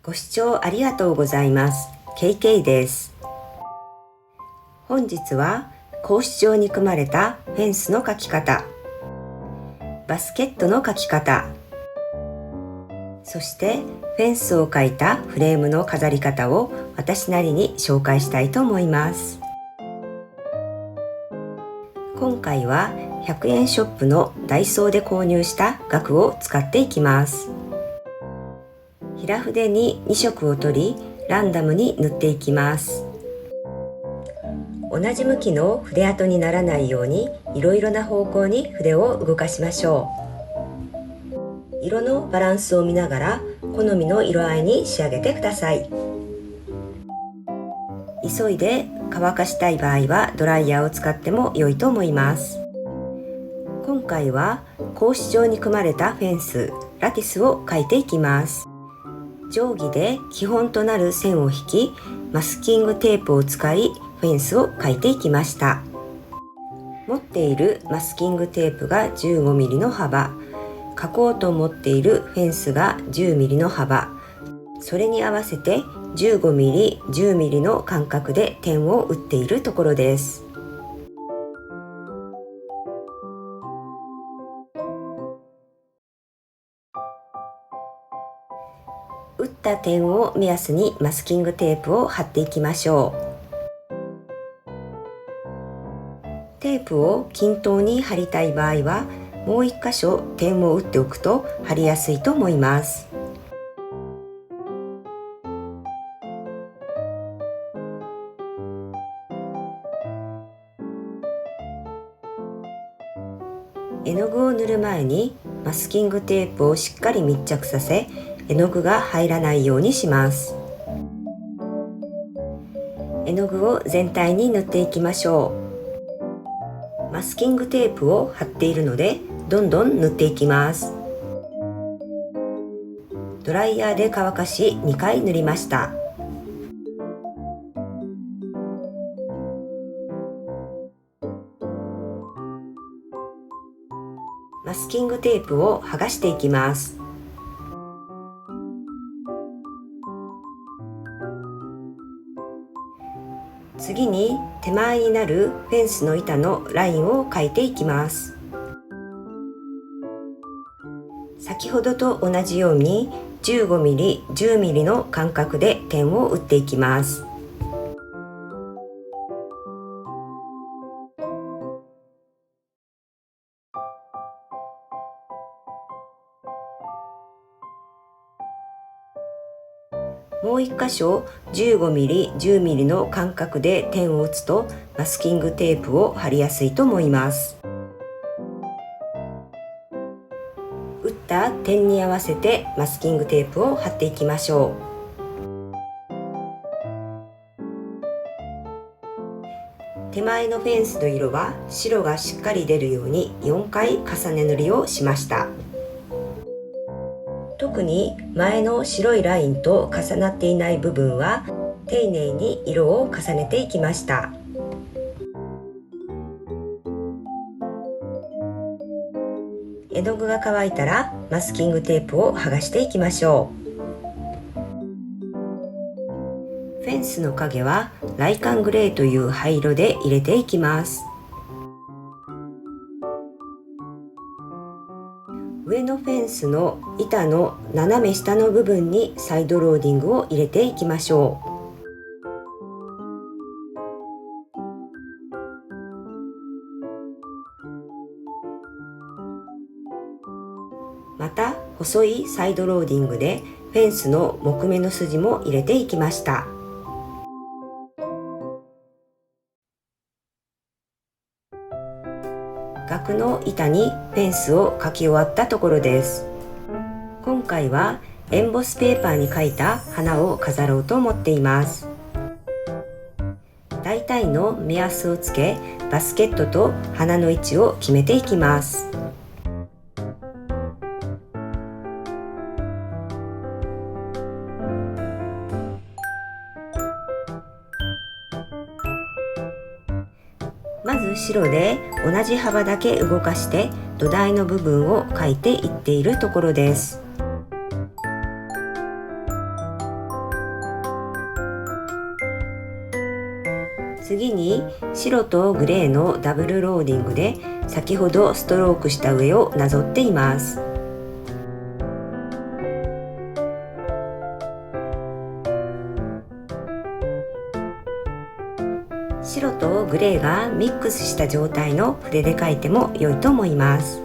ご視聴ありがとうございます。KK です。本日は格子状に組まれたフェンスの描き方、バスケットの描き方、そしてフェンスを描いたフレームの飾り方を私なりに紹介したいと思います。今回は100円ショップのダイソーで購入した額を使っていきます。平筆に2色を取りランダムに塗っていきます。同じ向きの筆跡にならないようにいろいろな方向に筆を動かしましょう。色のバランスを見ながら好みの色合いに仕上げてください。急いで乾かしたい場合はドライヤーを使っても良いと思います。今回は格子状に組まれたフェンス、ラティスを描いていきます。定規で基本となる線を引き、マスキングテープを使いフェンスを描いていきました。持っているマスキングテープが 15mm の幅、描こうと思っているフェンスが 10mm の幅、それに合わせて 15mm、10mm の間隔で点を打っているところです。打った点を目安にマスキングテープを貼っていきましょう。テープを均等に貼りたい場合はもう1箇所点を打っておくと貼りやすいと思います。絵の具を塗る前にマスキングテープをしっかり密着させ絵の具が入らないようにします。絵の具を全体に塗っていきましょう。マスキングテープを貼っているのでどんどん塗っていきます。ドライヤーで乾かし2回塗りました。マスキングテープを剥がしていきます。次に手前になるフェンスの板のラインを描いていきます。先ほどと同じように 15mm、10mm の間隔で点を打っていきます。もう1箇所 15mm、10mm の間隔で点を打つとマスキングテープを貼りやすいと思います。打った点に合わせてマスキングテープを貼っていきましょう。手前のフェンスの色は白がしっかり出るように4回重ね塗りをしました。特に前の白いラインと重なっていない部分は丁寧に色を重ねていきました。絵の具が乾いたらマスキングテープを剥がしていきましょう。フェンスの影はライカングレーという灰色で入れていきます。上のフェンスの板の斜め下の部分にサイドローディングを入れていきましょう。また細いサイドローディングでフェンスの木目の筋も入れていきました。額の板にフェンスを描き終わったところです。今回はエンボスペーパーに描いた花を飾ろうと思っています。大体の目安をつけバスケットと花の位置を決めていきます。まず白で同じ幅だけ動かして土台の部分を描いていっているところです。次に白とグレーのダブルローディングで先ほどストロークした上をなぞっています。白とグレーがミックスした状態の筆で描いても良いと思います。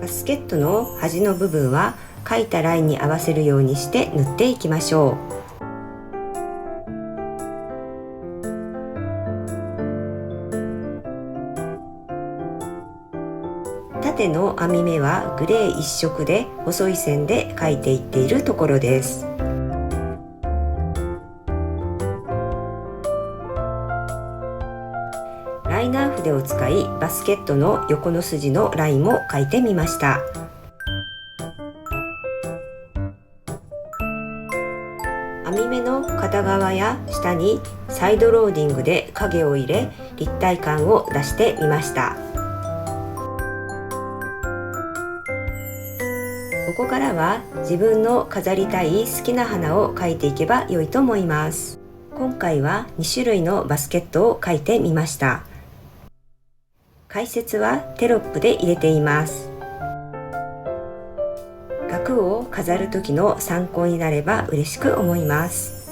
バスケットの端の部分は描いたラインに合わせるようにして塗っていきましょう。縦の網目はグレー一色で細い線で描いていっているところです。ライナー筆を使いバスケットの横の筋のラインも描いてみました。網目の片側や下にサイドローディングで影を入れ立体感を出してみました。ここからは自分の飾りたい好きな花を描いていけば良いと思います。今回は2種類のバスケットを描いてみました。解説はテロップで入れています。額を飾る時の参考になれば嬉しく思います。